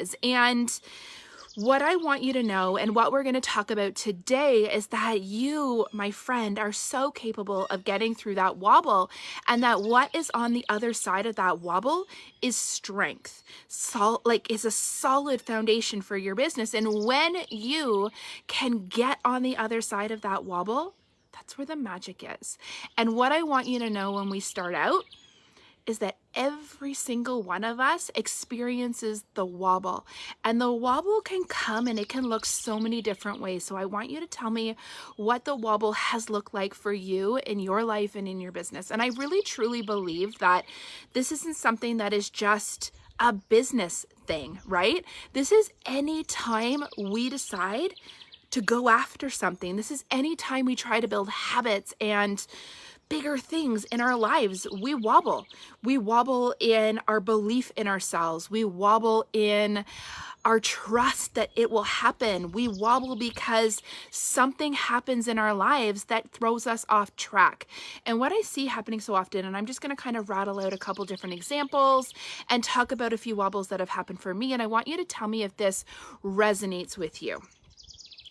is. And what I want you to know and what we're going to talk about today is that you, my friend, are so capable of getting through that wobble, and that what is on the other side of that wobble is strength. Is a solid foundation for your business. And when you can get on the other side of that wobble, that's where the magic is. And what I want you to know when we start out is that every single one of us experiences the wobble, and the wobble can come and it can look so many different ways. So I want you to tell me what the wobble has looked like for you in your life and in your business. And I really truly believe that this isn't something that is just a business thing, right? This is any time we decide to go after something. This is any time we try to build habits and bigger things in our lives. We wobble. We wobble in our belief in ourselves. We wobble in our trust that it will happen. We wobble because something happens in our lives that throws us off track. And what I see happening so often, and I'm just going to kind of rattle out a couple different examples and talk about a few wobbles that have happened for me. And I want you to tell me if this resonates with you.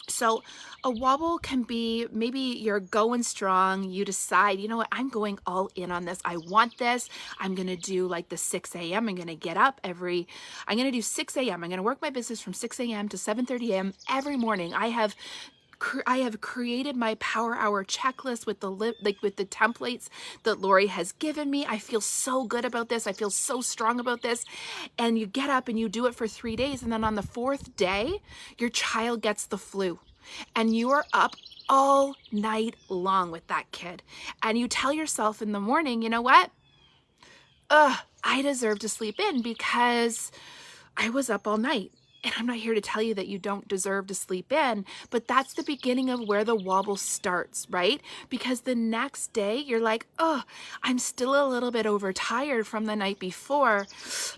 So a wobble can be, maybe you're going strong. You decide, you know what, I'm going all in on this. I want this. I'm going to do like the 6 a.m. I'm going to get up I'm going to do 6 a.m. I'm going to work my business from 6 a.m. to 7:30 a.m. every morning. I have created my power hour checklist with the templates that Lori has given me. I feel so good about this. I feel so strong about this. And you get up and you do it for 3 days. And then on the 4th day, your child gets the flu and you are up all night long with that kid. And you tell yourself in the morning, you know what? I deserve to sleep in because I was up all night. And I'm not here to tell you that you don't deserve to sleep in, but that's the beginning of where the wobble starts, right? Because the next day you're like, I'm still a little bit overtired from the night before.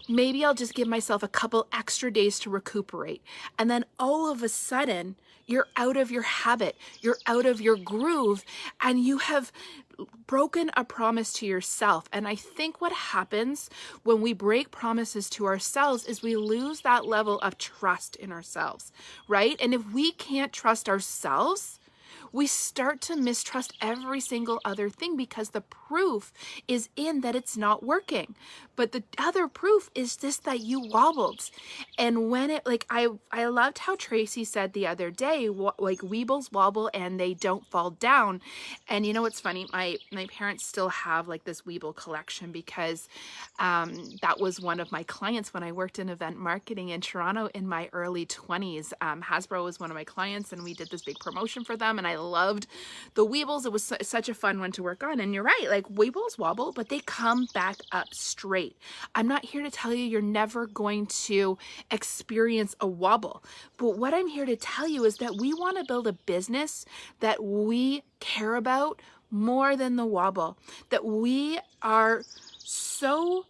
Maybe I'll just give myself a couple extra days to recuperate. And then all of a sudden, you're out of your habit, you're out of your groove, and you have broken a promise to yourself. And I think what happens when we break promises to ourselves is we lose that level of trust in ourselves, right? And if we can't trust ourselves, we start to mistrust every single other thing because the proof is in that it's not working. But the other proof is just that you wobbled. And when it, I loved how Tracy said the other day, like weebles wobble and they don't fall down. And you know what's funny? My parents still have like this Weeble collection because that was one of my clients when I worked in event marketing in Toronto in my early 20s. Hasbro was one of my clients and we did this big promotion for them, and I loved the Weebles. It was such a fun one to work on. And you're right, like Weebles wobble, but they come back up straight. I'm not here to tell you you're never going to experience a wobble, but what I'm here to tell you is that we want to build a business that we care about more than the wobble, that we are so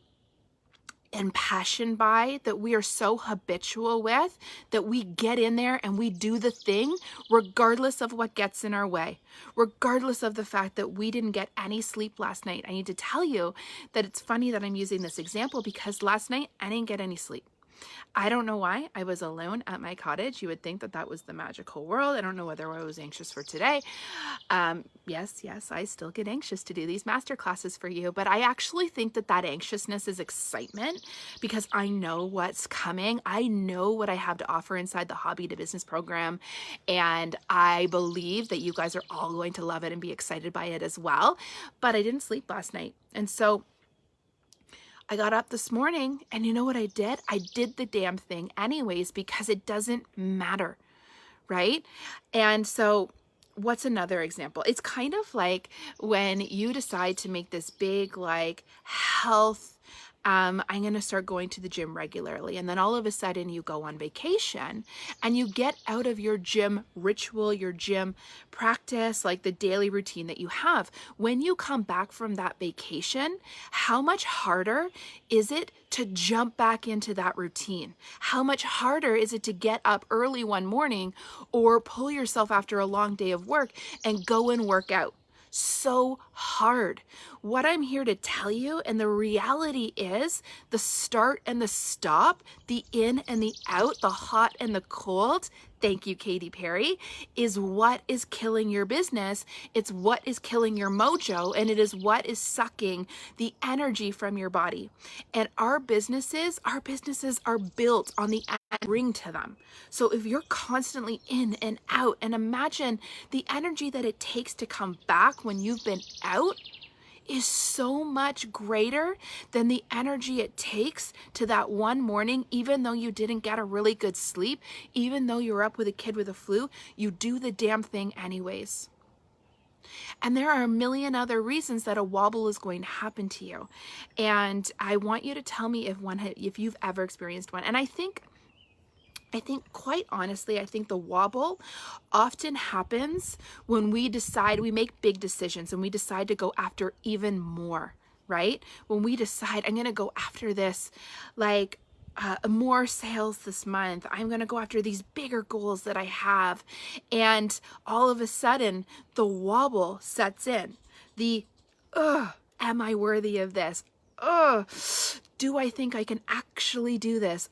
impassioned by, that we are so habitual with, that we get in there and we do the thing regardless of what gets in our way, regardless of the fact that we didn't get any sleep last night. I need to tell you that it's funny that I'm using this example because last night I didn't get any sleep. I don't know why. I was alone at my cottage. You would think that that was the magical world. I don't know whether I was anxious for today. Yes, I still get anxious to do these master classes for you, but I actually think that that anxiousness is excitement because I know what's coming. I know what I have to offer inside the Hobby to Business program, and I believe that you guys are all going to love it and be excited by it as well. But I didn't sleep last night, and so I got up this morning, and you know what I did? I did the damn thing anyways because it doesn't matter, right? And so what's another example? It's kind of like when you decide to make this big like health, I'm going to start going to the gym regularly. And then all of a sudden you go on vacation and you get out of your gym ritual, your gym practice, like the daily routine that you have. When you come back from that vacation, how much harder is it to jump back into that routine? How much harder is it to get up early one morning or pull yourself after a long day of work and go and work out? so hard. What I'm here to tell you, and the reality is, the start and the stop, the in and the out, the hot and the cold, thank you, Katy Perry, is what is killing your business. It's what is killing your mojo, and it is what is sucking the energy from your body. And our businesses are built on the ring to them. So if you're constantly in and out, and imagine the energy that it takes to come back when you've been out is so much greater than the energy it takes to that one morning, even though you didn't get a really good sleep, even though you're up with a kid with a flu, you do the damn thing anyways. And there are a million other reasons that a wobble is going to happen to you. And I want you to tell me if you've ever experienced one. And I think quite honestly, I think the wobble often happens when we make big decisions and we decide to go after even more, right? When we decide, I'm going to go after this, like more sales this month. I'm going to go after these bigger goals that I have. And all of a sudden, the wobble sets in. Am I worthy of this? Do I think I can actually do this?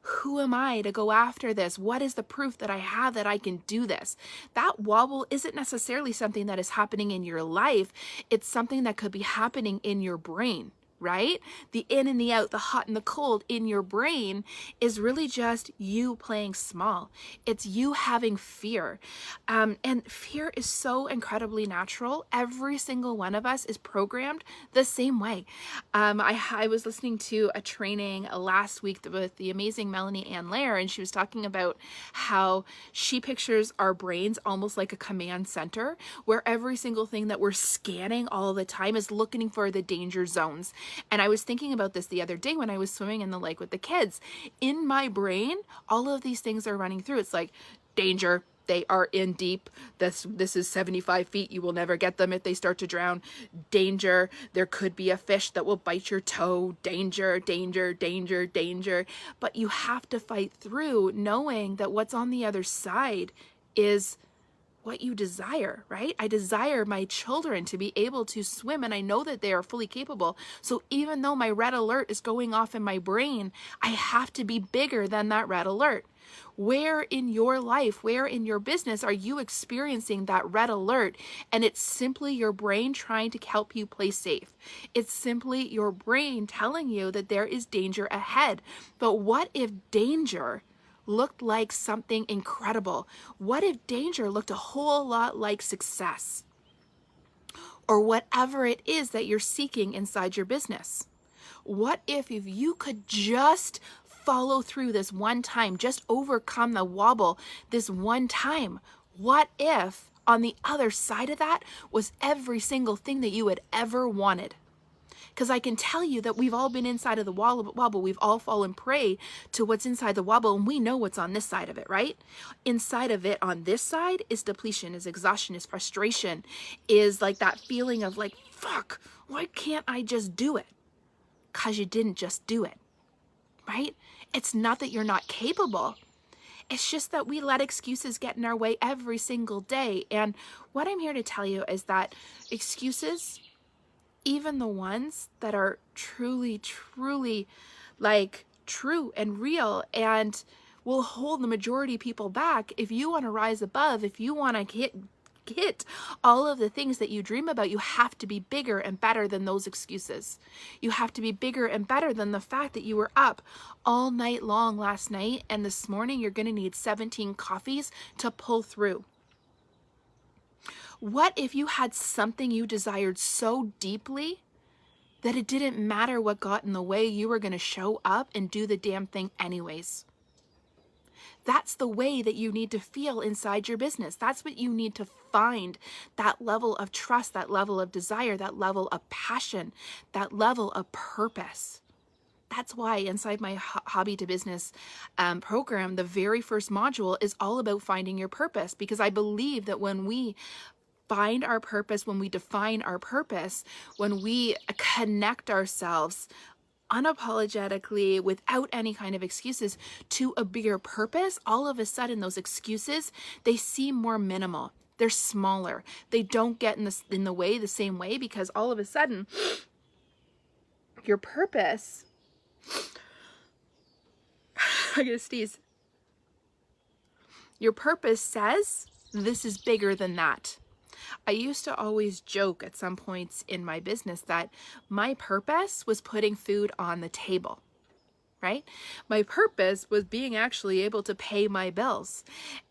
Who am I to go after this? What is the proof that I have that I can do this? That wobble isn't necessarily something that is happening in your life. It's something that could be happening in your brain, right? The in and the out, the hot and the cold in your brain is really just you playing small. It's you having fear. And fear is so incredibly natural. Every single one of us is programmed the same way. I was listening to a training last week with the amazing Melanie Ann Lair, and she was talking about how she pictures our brains almost like a command center, where every single thing that we're scanning all the time is looking for the danger zones. And I was thinking about this the other day when I was swimming in the lake with the kids. In my brain, all of these things are running through. It's like, danger, they are in deep. This is 75 feet. You will never get them if they start to drown. Danger, there could be a fish that will bite your toe. Danger, danger, danger, danger. But you have to fight through knowing that what's on the other side is what you desire, right? I desire my children to be able to swim, and I know that they are fully capable. So even though my red alert is going off in my brain, I have to be bigger than that red alert. Where in your life, where in your business are you experiencing that red alert? And it's simply your brain trying to help you play safe. It's simply your brain telling you that there is danger ahead. But what if danger looked like something incredible? What if danger looked a whole lot like success? Or whatever it is that you're seeking inside your business. What if you could just follow through this one time, just overcome the wobble this one time? What if on the other side of that was every single thing that you had ever wanted? Because I can tell you that we've all been inside of the wobble. We've all fallen prey to what's inside the wobble, and we know what's on this side of it, right? Inside of it, on this side, is depletion, is exhaustion, is frustration, is like that feeling of like, fuck, why can't I just do it? Because you didn't just do it, right? It's not that you're not capable. It's just that we let excuses get in our way every single day. And what I'm here to tell you is that excuses, even the ones that are truly, truly like true and real and will hold the majority of people back, if you want to rise above, if you want to hit all of the things that you dream about, you have to be bigger and better than those excuses. You have to be bigger and better than the fact that you were up all night long last night and this morning you're going to need 17 coffees to pull through. What if you had something you desired so deeply that it didn't matter what got in the way, you were going to show up and do the damn thing anyways? That's the way that you need to feel inside your business. That's what you need to find, that level of trust, that level of desire, that level of passion, that level of purpose. That's why inside my Hobby to Business program, the very first module is all about finding your purpose, because I believe that when we find our purpose, when we define our purpose, when we connect ourselves unapologetically, without any kind of excuses, to a bigger purpose, all of a sudden those excuses, they seem more minimal. They're smaller. They don't get in the way the same way, because all of a sudden your purpose, I gotta sneeze. Your purpose says this is bigger than that. I used to always joke at some points in my business that my purpose was putting food on the table, right? My purpose was being actually able to pay my bills.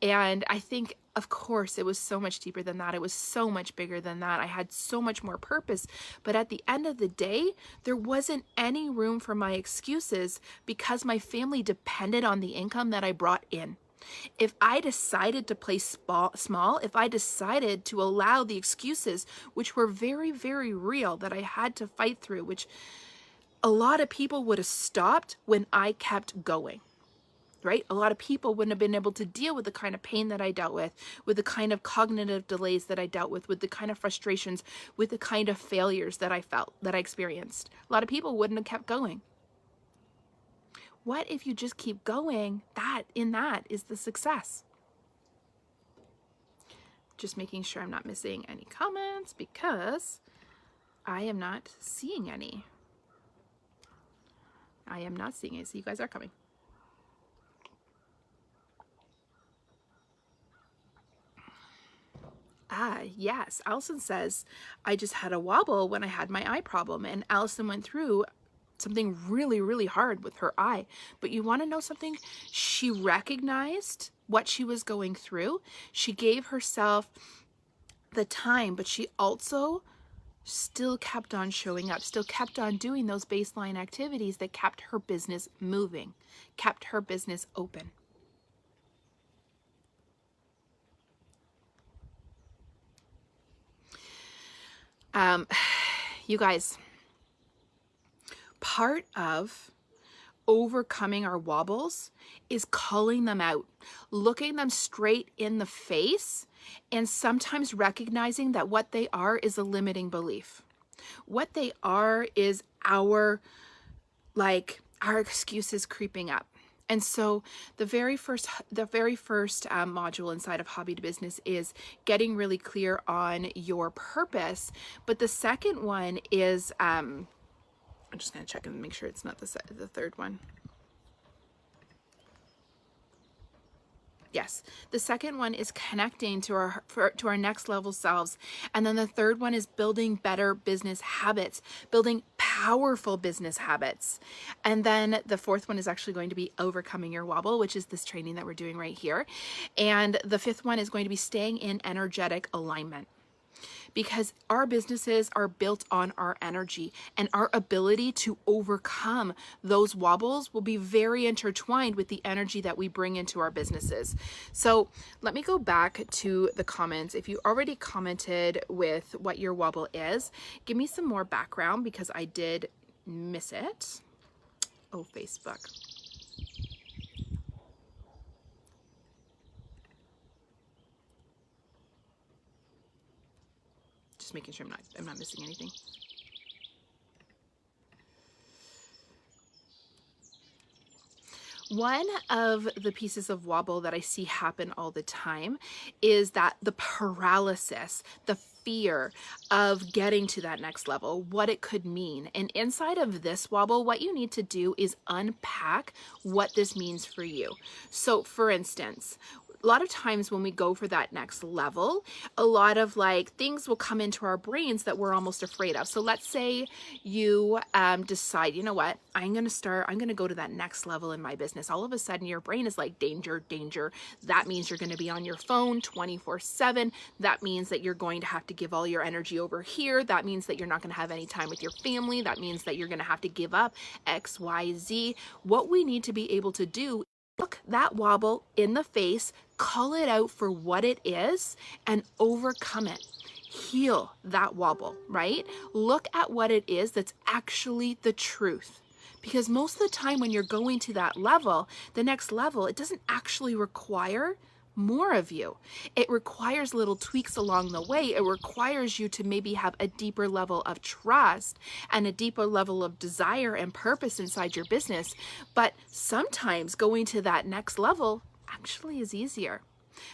And I think, of course, it was so much deeper than that. It was so much bigger than that. I had so much more purpose. But at the end of the day, there wasn't any room for my excuses because my family depended on the income that I brought in. If I decided to play small, if I decided to allow the excuses, which were very, very real, that I had to fight through, which a lot of people would have stopped when I kept going, right? A lot of people wouldn't have been able to deal with the kind of pain that I dealt with the kind of cognitive delays that I dealt with the kind of frustrations, with the kind of failures that I felt, that I experienced. A lot of people wouldn't have kept going. What if you just keep going? That is the success. Just making sure I'm not missing any comments because I am not seeing any. I am not seeing it. So you guys are coming. Yes. Allison says, I just had a wobble when I had my eye problem. And Allison went through something really, really hard with her eye. But you want to know something? She recognized what she was going through. She gave herself the time, but she also still kept on showing up, still kept on doing those baseline activities that kept her business moving, kept her business open. You guys, part of overcoming our wobbles is calling them out, looking them straight in the face, and sometimes recognizing that what they are is a limiting belief. What they are is our excuses creeping up. And so the very first module inside of Hobby to Business is getting really clear on your purpose. But the second one is, I'm just going to check and make sure it's not the third one. Yes, the second one is connecting to our next level selves. And then the third one is building better business habits, building powerful business habits. And then the fourth one is actually going to be overcoming your wobble, which is this training that we're doing right here. And the fifth one is going to be staying in energetic alignment. Because our businesses are built on our energy, and our ability to overcome those wobbles will be very intertwined with the energy that we bring into our businesses. So let me go back to the comments. If you already commented with what your wobble is, give me some more background because I did miss it. Oh, Facebook. Just making sure I'm not missing anything. One of the pieces of wobble that I see happen all the time is that the paralysis, the fear of getting to that next level, what it could mean. And inside of this wobble, what you need to do is unpack what this means for you. So for instance, a lot of times when we go for that next level, a lot of things will come into our brains that we're almost afraid of. So let's say you decide, you know what, I'm going to go to that next level in my business. All of a sudden your brain is like, danger, danger. That means you're going to be on your phone 24/7. That means that you're going to have to give all your energy over here. That means that you're not going to have any time with your family. That means that you're going to have to give up X, Y, Z. What we need to be able to do, look that wobble in the face, call it out for what it is, and overcome it. Heal that wobble, right? Look at what it is that's actually the truth. Because most of the time when you're going to that level, the next level, it doesn't actually require more of you. It requires little tweaks along the way. It requires you to maybe have a deeper level of trust and a deeper level of desire and purpose inside your business. But sometimes going to that next level actually is easier.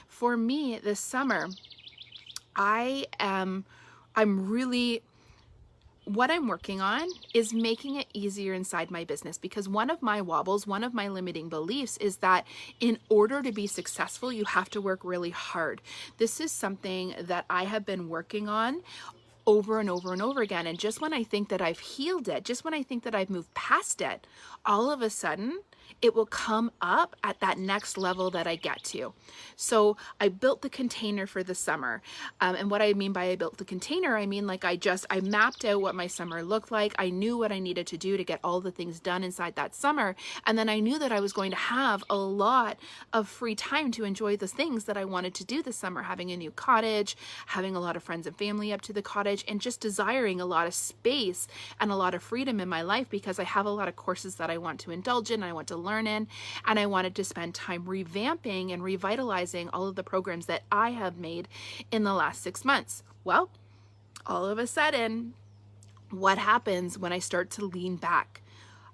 For me this summer, I'm really, what I'm working on is making it easier inside my business, because one of my wobbles, one of my limiting beliefs is that in order to be successful, you have to work really hard. This is something that I have been working on over and over and over again. And just when I think that I've healed it, just when I think that I've moved past it, all of a sudden it will come up at that next level that I get to. So I built the container for the summer. And what I mean by I built the container, I mean like I mapped out what my summer looked like. I knew what I needed to do to get all the things done inside that summer. And then I knew that I was going to have a lot of free time to enjoy the things that I wanted to do this summer, having a new cottage, having a lot of friends and family up to the cottage, and just desiring a lot of space and a lot of freedom in my life, because I have a lot of courses that I want to indulge in, I want to learn in, and I wanted to spend time revamping and revitalizing all of the programs that I have made in the last 6 months. Well, all of a sudden, what happens when I start to lean back?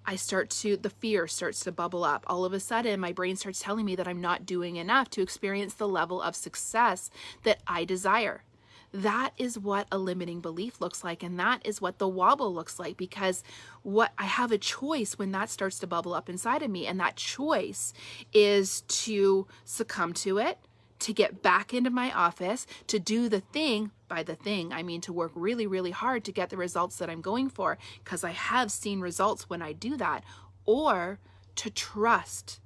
The fear starts to bubble up. All of a sudden, my brain starts telling me that I'm not doing enough to experience the level of success that I desire. That is what a limiting belief looks like, and that is what the wobble looks like, because what I have a choice when that starts to bubble up inside of me, and that choice is to succumb to it, to get back into my office, to do the thing. By the thing, I mean to work really, really hard to get the results that I'm going for, because I have seen results when I do that, or to trust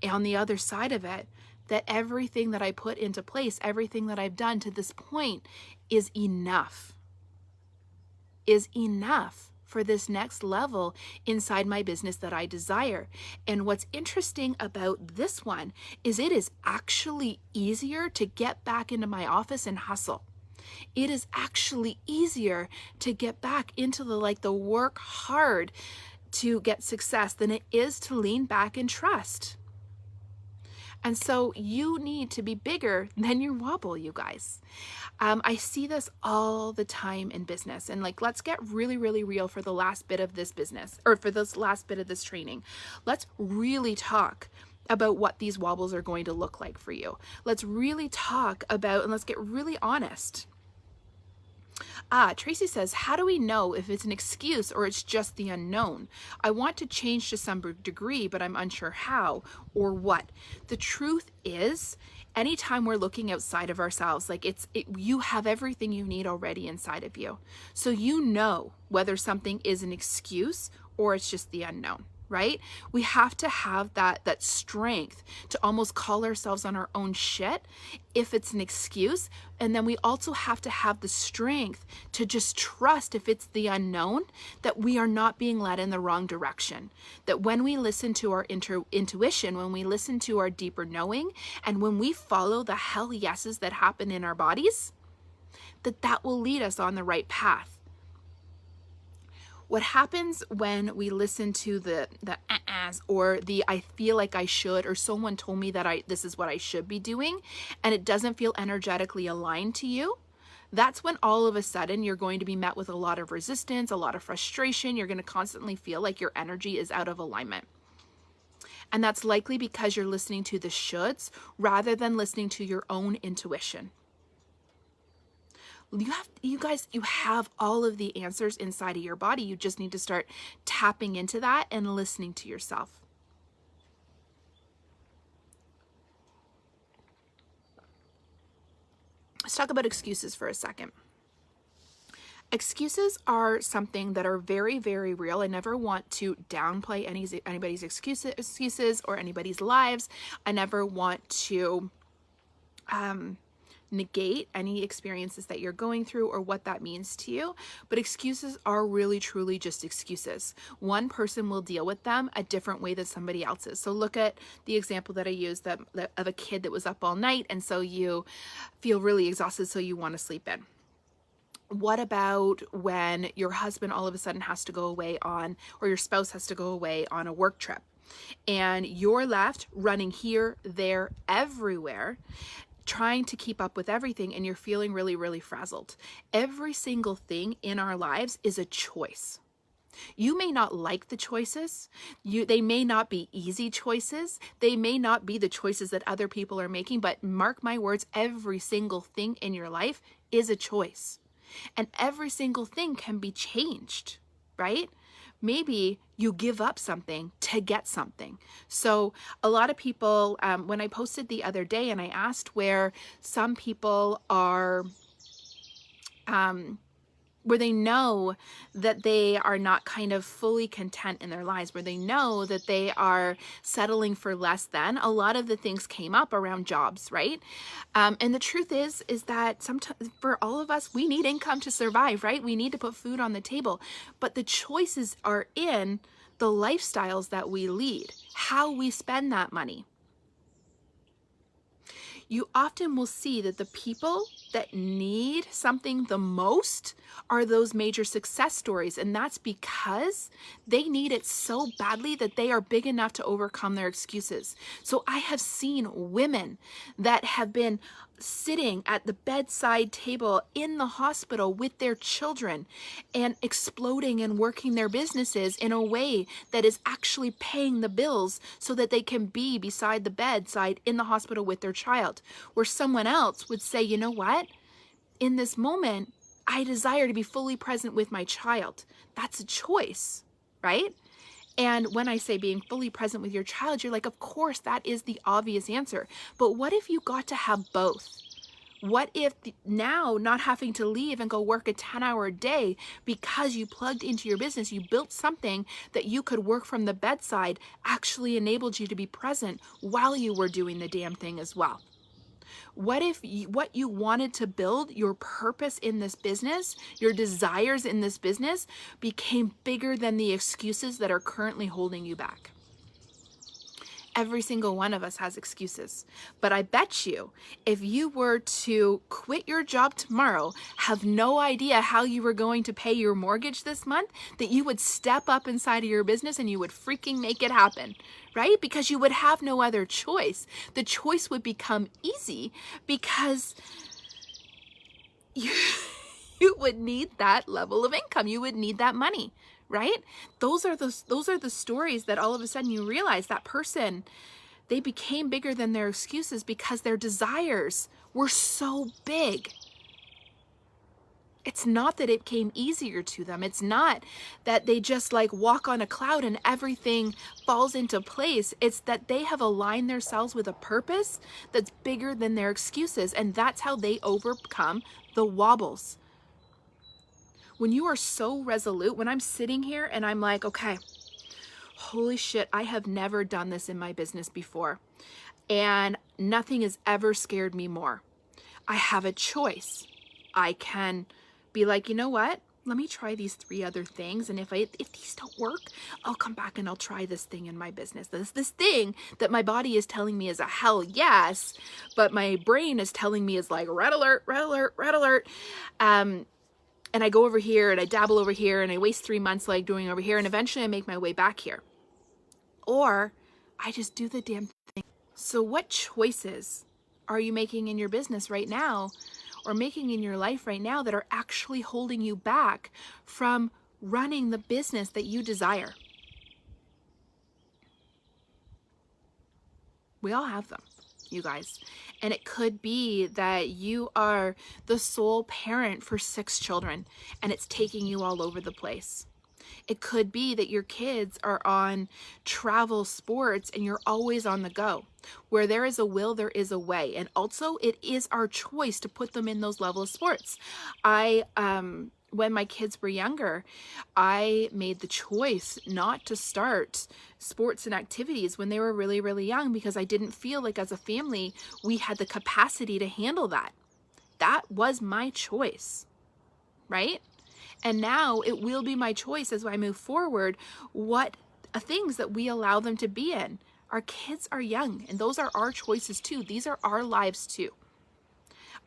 on the other side of it that everything that I put into place, everything that I've done to this point is enough for this next level inside my business that I desire. And what's interesting about this one is it is actually easier to get back into my office and hustle. It is actually easier to get back into the work hard to get success than it is to lean back and trust. And so you need to be bigger than your wobble, you guys. I see this all the time in business. And let's get really, really real for the last bit of this business, or for this last bit of this training. Let's really talk about what these wobbles are going to look like for you. Let's really talk about, and let's get really honest. Tracy says, how do we know if it's an excuse or it's just the unknown? I want to change to some degree, but I'm unsure how or what. The truth is, anytime we're looking outside of ourselves, you have everything you need already inside of you. So you know whether something is an excuse or it's just the unknown. Right? We have to have that strength to almost call ourselves on our own shit if it's an excuse. And then we also have to have the strength to just trust, if it's the unknown, that we are not being led in the wrong direction. That when we listen to our intuition, when we listen to our deeper knowing, and when we follow the hell yeses that happen in our bodies, that will lead us on the right path. What happens when we listen to the ahs, or the I feel like I should, or someone told me that this is what I should be doing, and it doesn't feel energetically aligned to you? That's when all of a sudden you're going to be met with a lot of resistance, a lot of frustration. You're going to constantly feel like your energy is out of alignment. And that's likely because you're listening to the shoulds rather than listening to your own intuition. You guys, you have all of the answers inside of your body. You just need to start tapping into that and listening to yourself. Let's talk about excuses for a second. Excuses are something that are very, very real. I never want to downplay anybody's excuses or anybody's lives. I never want to negate any experiences that you're going through or what that means to you. But excuses are really, truly just excuses. One person will deal with them a different way than somebody else's. So look at the example that I used of a kid that was up all night, and so you feel really exhausted, so you want to sleep in. What about when your husband all of a sudden has to go away or your spouse has to go away on a work trip, and you're left running here, there, everywhere, trying to keep up with everything, and you're feeling really, really frazzled. Every single thing in our lives is a choice. You may not like the choices. They may not be easy choices. They may not be the choices that other people are making, but mark my words, every single thing in your life is a choice. And every single thing can be changed, right? Maybe you give up something to get something. So a lot of people, when I posted the other day and I asked where some people are, where they know that they are not kind of fully content in their lives, where they know that they are settling for less than, a lot of the things came up around jobs, right? And the truth is that sometimes for all of us, we need income to survive, right? We need to put food on the table, but the choices are in the lifestyles that we lead, how we spend that money. You often will see that the people that need something the most are those major success stories. And that's because they need it so badly that they are big enough to overcome their excuses. So I have seen women that have been sitting at the bedside table in the hospital with their children and exploding and working their businesses in a way that is actually paying the bills so that they can be beside the bedside in the hospital with their child, where someone else would say, you know what, in this moment, I desire to be fully present with my child. That's a choice, right? And when I say being fully present with your child, you're like, of course, that is the obvious answer. But what if you got to have both? What if now not having to leave and go work a 10-hour day because you plugged into your business, you built something that you could work from the bedside, actually enabled you to be present while you were doing the damn thing as well? What if what you wanted to build, your purpose in this business, your desires in this business, became bigger than the excuses that are currently holding you back? Every single one of us has excuses. But I bet you, if you were to quit your job tomorrow, have no idea how you were going to pay your mortgage this month, that you would step up inside of your business and you would freaking make it happen, right? Because you would have no other choice. The choice would become easy because you would need that level of income. You would need that money, right? Those are the stories that all of a sudden you realize that person, they became bigger than their excuses because their desires were so big. It's not that it came easier to them. It's not that they just like walk on a cloud and everything falls into place. It's that they have aligned themselves with a purpose that's bigger than their excuses. And that's how they overcome the wobbles. When you are so resolute, when I'm sitting here and I'm like, okay, holy shit, I have never done this in my business before. And nothing has ever scared me more. I have a choice. I can be like, you know what? Let me try these 3 other things. And if these don't work, I'll come back and I'll try this thing in my business. This thing that my body is telling me is a hell yes, but my brain is telling me is like red alert, red alert, red alert. And I go over here and I dabble over here and I waste 3 months like doing over here. And eventually I make my way back here. Or I just do the damn thing. So what choices are you making in your business right now or making in your life right now that are actually holding you back from running the business that you desire? We all have them, you guys. And it could be that you are the sole parent for 6 children and it's taking you all over the place. It could be that your kids are on travel sports and you're always on the go. Where there is a will, there is a way. And also it is our choice to put them in those level of sports. When my kids were younger, I made the choice not to start sports and activities when they were really, really young because I didn't feel like as a family we had the capacity to handle that. That was my choice, right? And now it will be my choice as I move forward what things that we allow them to be in. Our kids are young and those are our choices too. These are our lives too.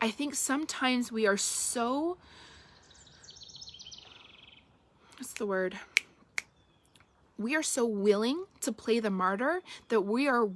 I think sometimes we are so, what's the word? We are so willing to play the martyr that we are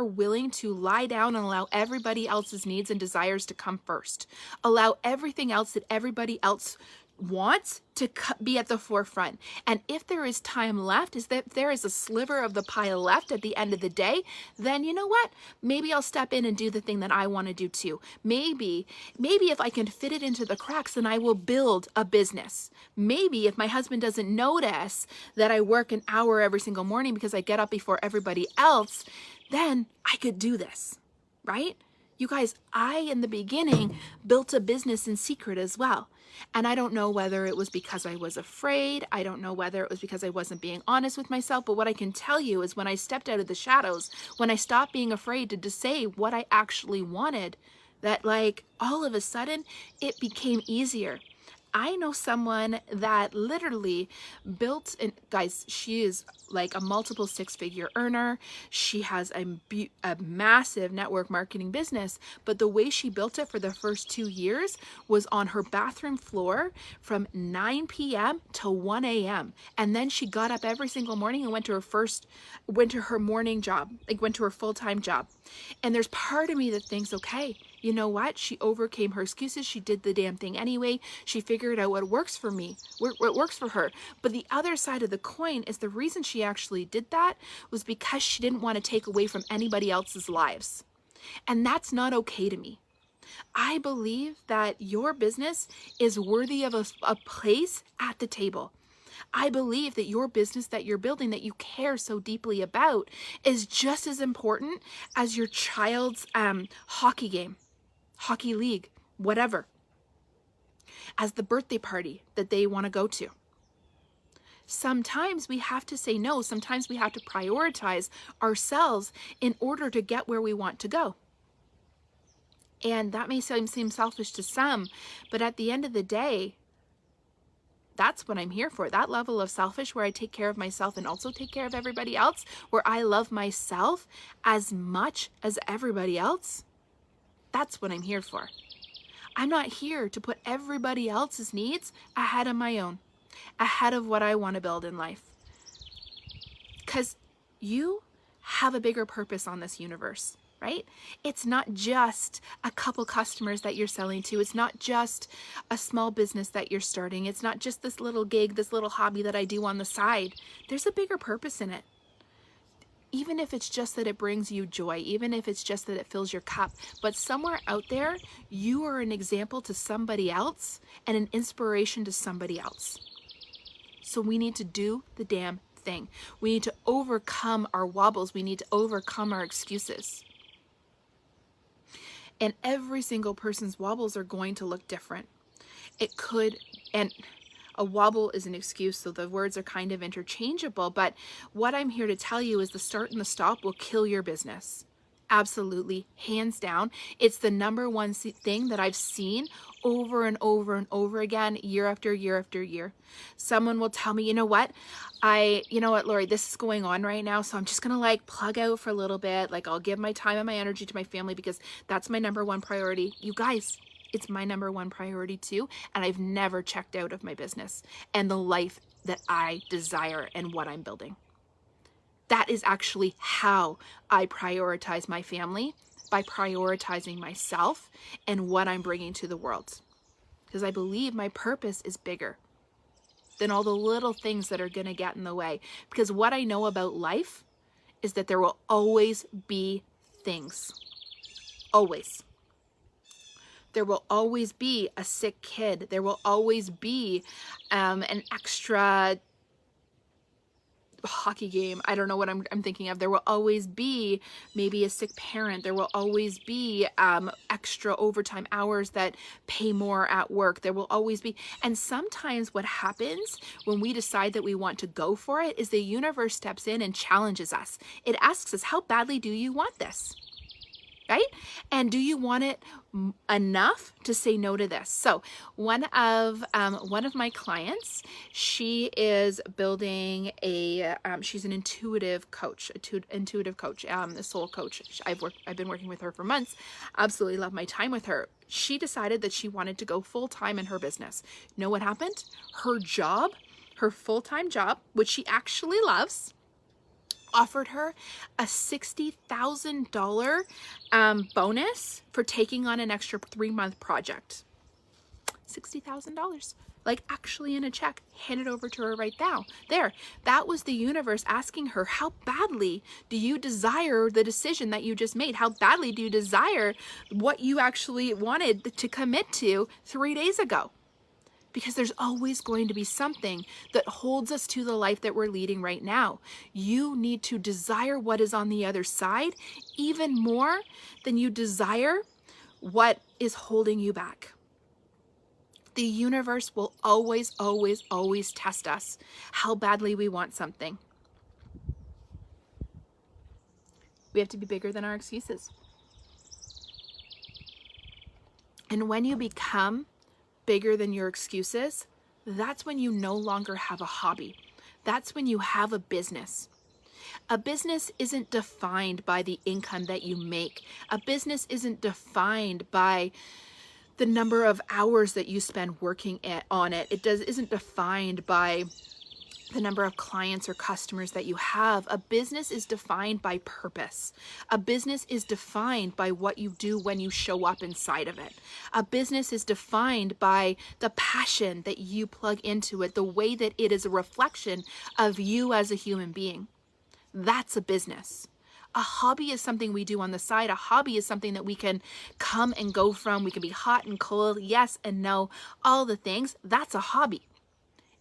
willing to lie down and allow everybody else's needs and desires to come first. Allow everything else that everybody else wants to be at the forefront. And if there is time left, is that there is a sliver of the pie left at the end of the day, then you know what? Maybe I'll step in and do the thing that I want to do too. Maybe if I can fit it into the cracks, then I will build a business. Maybe if my husband doesn't notice that I work an hour every single morning because I get up before everybody else, then I could do this, right? You guys, I, in the beginning, built a business in secret as well. And I don't know whether it was because I was afraid. I don't know whether it was because I wasn't being honest with myself. But what I can tell you is when I stepped out of the shadows, when I stopped being afraid to say what I actually wanted, that like all of a sudden it became easier. I know someone that literally built, and guys, she is like a multiple six-figure earner. She has a massive network marketing business, but the way she built it for the first 2 years was on her bathroom floor from 9 p.m. to 1 a.m. And then she got up every single morning and went to her morning job, like went to her full-time job. And there's part of me that thinks, okay, you know what? She overcame her excuses. She did the damn thing anyway. She figured out what works for me, what works for her. But the other side of the coin is the reason she actually did that was because she didn't want to take away from anybody else's lives. And that's not okay to me. I believe that your business is worthy of a place at the table. I believe that your business that you're building, that you care so deeply about, is just as important as your child's hockey game, hockey league, whatever, as the birthday party that they want to go to. Sometimes we have to say no. Sometimes we have to prioritize ourselves in order to get where we want to go. And that may seem selfish to some, but at the end of the day, that's what I'm here for. That level of selfish where I take care of myself and also take care of everybody else, where I love myself as much as everybody else. That's what I'm here for. I'm not here to put everybody else's needs ahead of my own, ahead of what I want to build in life. Because you have a bigger purpose on this universe, right? It's not just a couple customers that you're selling to. It's not just a small business that you're starting. It's not just this little gig, this little hobby that I do on the side. There's a bigger purpose in it. Even if it's just that it brings you joy, even if it's just that it fills your cup, but somewhere out there, you are an example to somebody else and an inspiration to somebody else. So we need to do the damn thing. We need to overcome our wobbles. We need to overcome our excuses. And every single person's wobbles are going to look different. It could, and a wobble is an excuse, so the words are kind of interchangeable, but what I'm here to tell you is the start and the stop will kill your business. Absolutely, hands down. It's the number one thing that I've seen over and over and over again, year after year after year. Someone will tell me, you know what, Lori, this is going on right now, so I'm just gonna like plug out for a little bit. Like I'll give my time and my energy to my family because that's my number one priority. You guys, it's my number one priority too, and I've never checked out of my business and the life that I desire and what I'm building. That is actually how I prioritize my family, by prioritizing myself and what I'm bringing to the world. Because I believe my purpose is bigger than all the little things that are going to get in the way. Because what I know about life is that there will always be things. Always. There will always be a sick kid. There will always be an extra hockey game. I don't know what I'm thinking of. There will always be maybe a sick parent. There will always be extra overtime hours that pay more at work. There will always be. And sometimes what happens when we decide that we want to go for it is the universe steps in and challenges us. It asks us, how badly do you want this? Right? And do you want it enough to say no to this? So one of my clients, she is building she's an intuitive coach, a soul coach. I've been working with her for months. Absolutely love my time with her. She decided that she wanted to go full time in her business. You know what happened? Her full-time job, which she actually loves, offered her a $60,000 bonus for taking on an extra 3-month project. $60,000. like actually in a check, hand it over to her right now. There, that was the universe asking her, how badly do you desire the decision that you just made? How badly do you desire what you actually wanted to commit to 3 days ago? Because there's always going to be something that holds us to the life that we're leading right now. You need to desire what is on the other side even more than you desire what is holding you back. The universe will always, always, always test us how badly we want something. We have to be bigger than our excuses. And when you become bigger than your excuses, that's when you no longer have a hobby. That's when you have a business. A business isn't defined by the income that you make. A business isn't defined by the number of hours that you spend working on it. It isn't defined by the number of clients or customers that you have. A business is defined by purpose. A business is defined by what you do when you show up inside of it. A business is defined by the passion that you plug into it, the way that it is a reflection of you as a human being. That's a business. A hobby is something we do on the side. A hobby is something that we can come and go from. We can be hot and cold, yes and no, all the things. That's a hobby.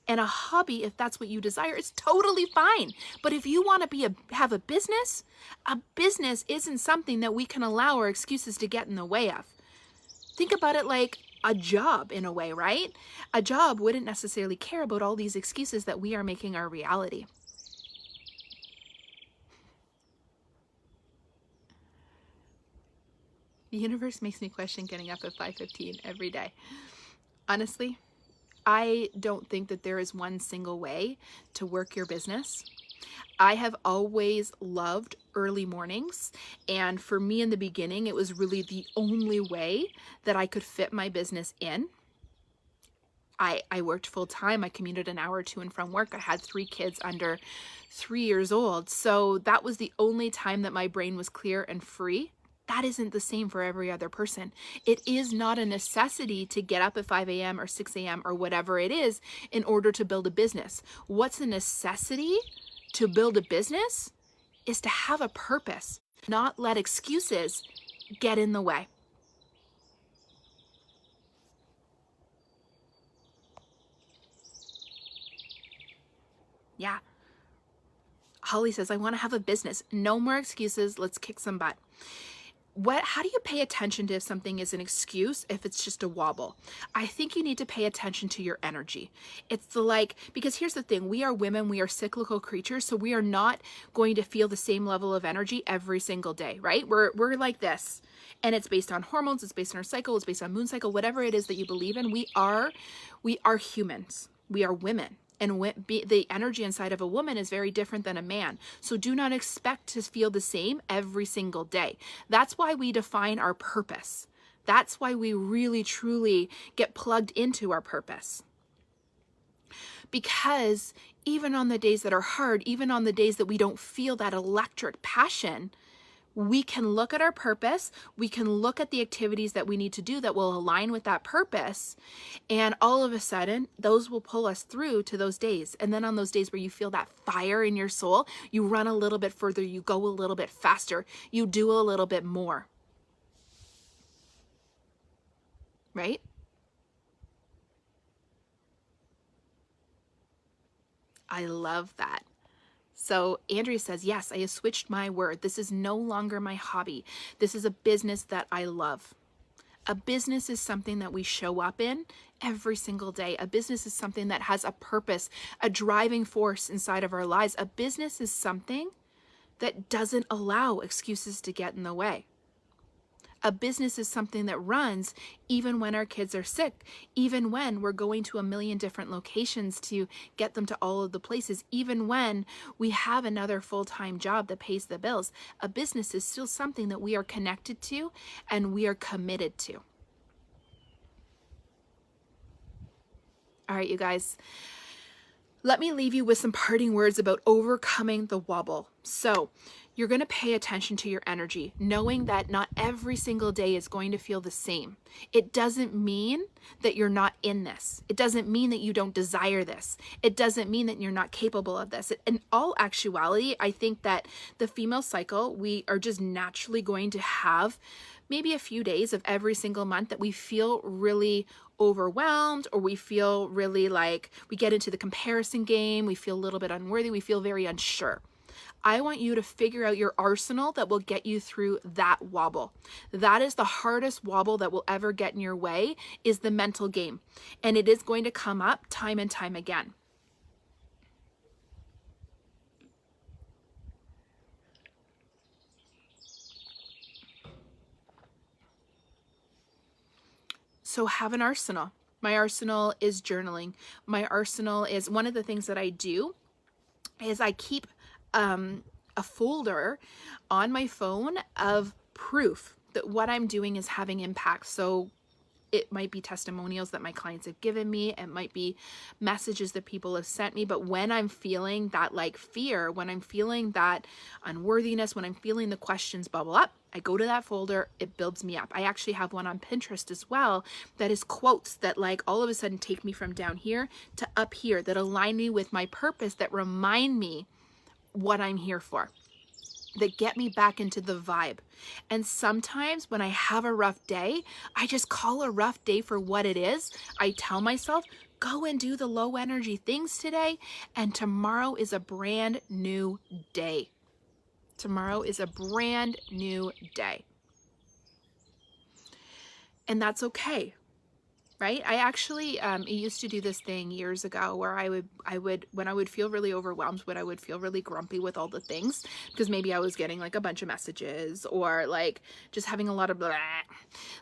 And a hobby, if that's what you desire, is totally fine. But if you want to have a business isn't something that we can allow our excuses to get in the way of. Think about it like a job in a way, right? A job wouldn't necessarily care about all these excuses that we are making our reality. The universe makes me question getting up at 5:15 every day. Honestly, I don't think that there is one single way to work your business. I have always loved early mornings, and for me in the beginning, it was really the only way that I could fit my business in. I worked full time. I commuted an hour to and from work. I had 3 kids under 3 years old, so that was the only time that my brain was clear and free. That isn't the same for every other person. It is not a necessity to get up at 5 a.m. or 6 a.m. or whatever it is in order to build a business. What's a necessity to build a business is to have a purpose, not let excuses get in the way. Yeah. Holly says, I want to have a business. No more excuses. Let's kick some butt. How do you pay attention to if something is an excuse, if it's just a wobble? I think you need to pay attention to your energy. It's because here's the thing, we are women, we are cyclical creatures, so we are not going to feel the same level of energy every single day, right? We're like this, and it's based on hormones, it's based on our cycle, it's based on moon cycle, whatever it is that you believe in. We are humans, we are women. And the energy inside of a woman is very different than a man. So do not expect to feel the same every single day. That's why we define our purpose. That's why we really, truly get plugged into our purpose. Because even on the days that are hard, even on the days that we don't feel that electric passion, we can look at our purpose, we can look at the activities that we need to do that will align with that purpose, and all of a sudden, those will pull us through to those days. And then on those days where you feel that fire in your soul, you run a little bit further, you go a little bit faster, you do a little bit more. Right? I love that. So Andrea says, yes, I have switched my word. This is no longer my hobby. This is a business that I love. A business is something that we show up in every single day. A business is something that has a purpose, a driving force inside of our lives. A business is something that doesn't allow excuses to get in the way. A business is something that runs even when our kids are sick, even when we're going to a million different locations to get them to all of the places, even when we have another full-time job that pays the bills. A business is still something that we are connected to and we are committed to. All right, you guys. Let me leave you with some parting words about overcoming the wobble. So You're going to pay attention to your energy, knowing that not every single day is going to feel the same. It doesn't mean that you're not in this. It doesn't mean that you don't desire this. It doesn't mean that you're not capable of this. In all actuality, I think that the female cycle, we are just naturally going to have maybe a few days of every single month that we feel really overwhelmed, or we feel really like we get into the comparison game. We feel a little bit unworthy. We feel very unsure. I want you to figure out your arsenal that will get you through that wobble. That is the hardest wobble that will ever get in your way, is the mental game. And it is going to come up time and time again. So have an arsenal. My arsenal is journaling. My arsenal is, one of the things that I do is I keep a folder on my phone of proof that what I'm doing is having impact. So it might be testimonials that my clients have given me. It might be messages that people have sent me. But when I'm feeling that like fear, when I'm feeling that unworthiness, when I'm feeling the questions bubble up, I go to that folder. It builds me up. I actually have one on Pinterest as well that is quotes that like all of a sudden take me from down here to up here, that align me with my purpose, that remind me what I'm here for, that get me back into the vibe. And sometimes when I have a rough day, I just call a rough day for what it is. I tell myself, go and do the low energy things today, and tomorrow is a brand new day. Tomorrow is a brand new day. And that's okay. Right? I actually used to do this thing years ago where I would, when I would feel really overwhelmed, when I would feel really grumpy with all the things, because maybe I was getting like a bunch of messages or like just having a lot of blah,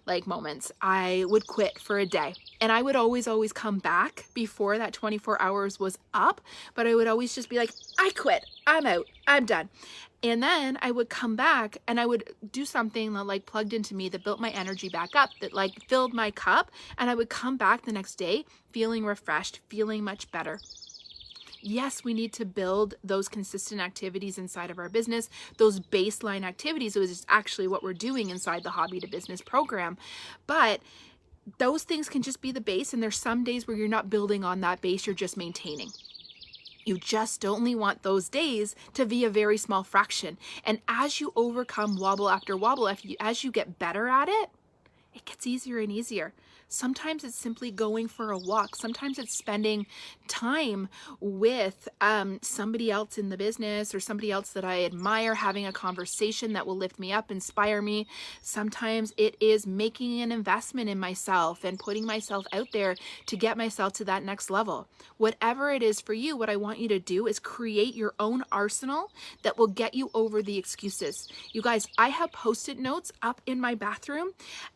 like moments, I would quit for a day. And I would always come back before that 24 hours was up, but I would always just be like, I quit, I'm out, I'm done. And then I would come back and I would do something that like plugged into me, that built my energy back up, that like filled my cup. And I would come back the next day feeling refreshed, feeling much better. Yes, we need to build those consistent activities inside of our business, those baseline activities, which is actually what we're doing inside the Hobby to Business program. But those things can just be the base. And there's some days where you're not building on that base, you're just maintaining. You just only want those days to be a very small fraction. And as you overcome wobble after wobble, as you get better at it, it gets easier and easier. Sometimes it's simply going for a walk. Sometimes it's spending time with somebody else in the business or somebody else that I admire, having a conversation that will lift me up, inspire me. Sometimes it is making an investment in myself and putting myself out there to get myself to that next level. Whatever it is for you, what I want you to do is create your own arsenal that will get you over the excuses. You guys, I have Post-it notes up in my bathroom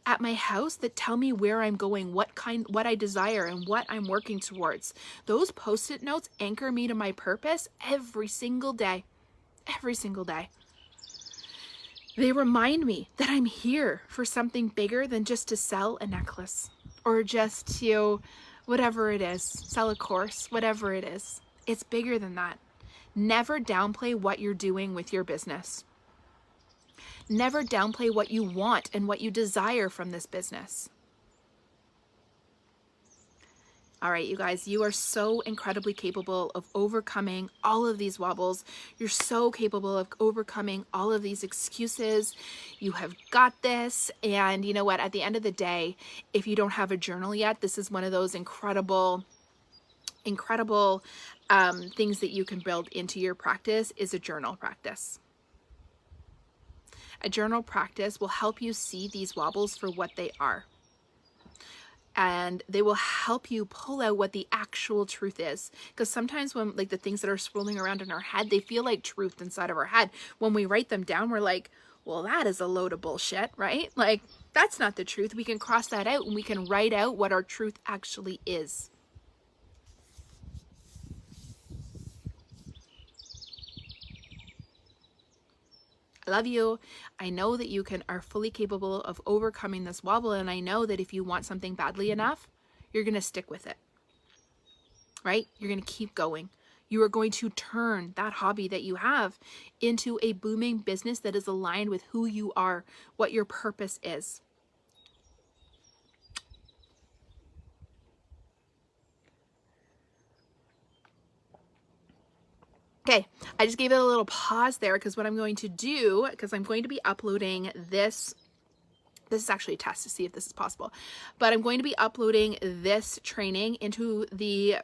at my house that tell me where I'm going, what I desire, and what I'm working towards. Those Post-it notes anchor me to my purpose every single day. Every single day. They remind me that I'm here for something bigger than just to sell a necklace or just to whatever it is, sell a course, whatever it is. It's bigger than that. Never downplay what you're doing with your business. Never downplay what you want and what you desire from this business. All right, you guys, you are so incredibly capable of overcoming all of these wobbles. You're so capable of overcoming all of these excuses. You have got this. And you know what? At the end of the day, if you don't have a journal yet, this is one of those incredible things that you can build into your practice, is a journal practice. A journal practice will help you see these wobbles for what they are. And they will help you pull out what the actual truth is. Because sometimes when like the things that are swirling around in our head, they feel like truth inside of our head. When we write them down, we're like, well, that is a load of bullshit, right? Like, that's not the truth. We can cross that out and we can write out what our truth actually is. I love you. I know that you are fully capable of overcoming this wobble. And I know that if you want something badly enough, you're going to stick with it, right? You're going to keep going. You are going to turn that hobby that you have into a booming business that is aligned with who you are, what your purpose is. Okay, I just gave it a little pause there because what I'm going to do, because I'm going to be uploading this is actually a test to see if this is possible, but I'm going to be uploading this training into the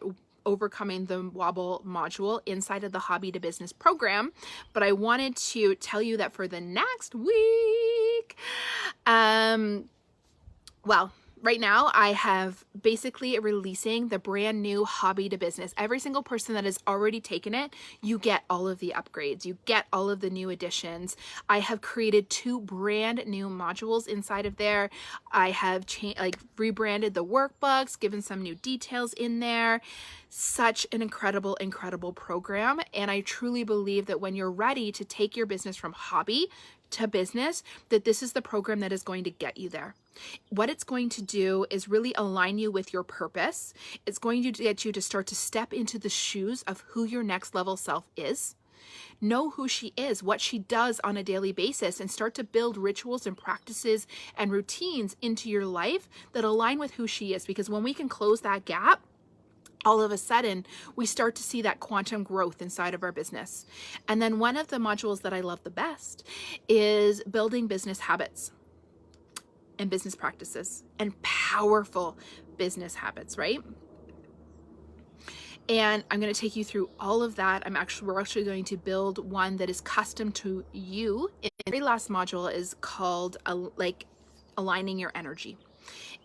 Overcoming the Wobble module inside of the Hobby to Business program. But I wanted to tell you that for the next week, well, right now I have basically releasing the brand new Hobby to Business. Every single person that has already taken it, you get all of the upgrades, you get all of the new additions. I have created 2 brand new modules inside of there. I have rebranded the workbooks, given some new details in there. Such an incredible, incredible program. And I truly believe that when you're ready to take your business from hobby to business, that this is the program that is going to get you there. What it's going to do is really align you with your purpose. It's going to get you to start to step into the shoes of who your next level self is. Know who she is, what she does on a daily basis, and start to build rituals and practices and routines into your life that align with who she is. Because when we can close that gap, all of a sudden, we start to see that quantum growth inside of our business. And then one of the modules that I love the best is building business habits and business practices and powerful business habits, right? And I'm going to take you through all of that. We're actually going to build one that is custom to you. And the very last module is called aligning your energy.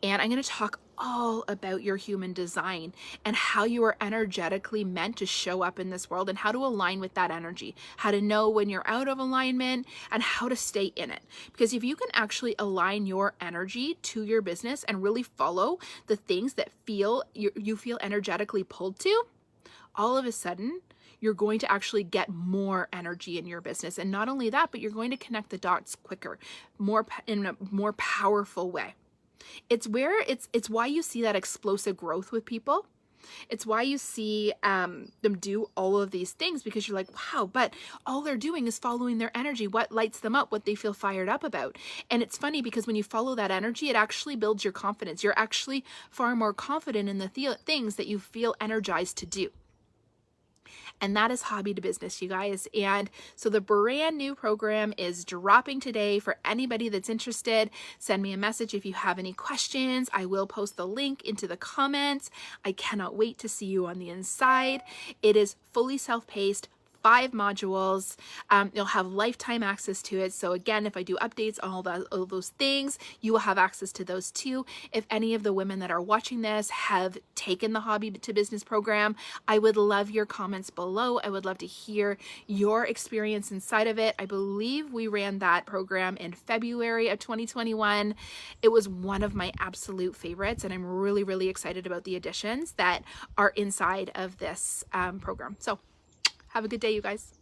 And I'm going to talk all about your human design and how you are energetically meant to show up in this world and how to align with that energy, how to know when you're out of alignment and how to stay in it. Because if you can actually align your energy to your business and really follow the things that you feel energetically pulled to, all of a sudden, you're going to actually get more energy in your business. And not only that, but you're going to connect the dots quicker, in a more powerful way. It's why you see that explosive growth with people. It's why you see them do all of these things, because you're like, wow, but all they're doing is following their energy, what lights them up, what they feel fired up about. And it's funny because when you follow that energy, it actually builds your confidence. You're actually far more confident in the things that you feel energized to do. And that is Hobby to Business, you guys. And so the brand new program is dropping today. For anybody that's interested, send me a message if you have any questions. I will post the link into the comments. I cannot wait to see you on the inside. It is fully self-paced, 5 modules. You'll have lifetime access to it. So again, if I do updates on all those things, you will have access to those too. If any of the women that are watching this have taken the Hobby to Business program, I would love your comments below. I would love to hear your experience inside of it. I believe we ran that program in February of 2021. It was one of my absolute favorites, and I'm really, really excited about the additions that are inside of this program. So have a good day, you guys.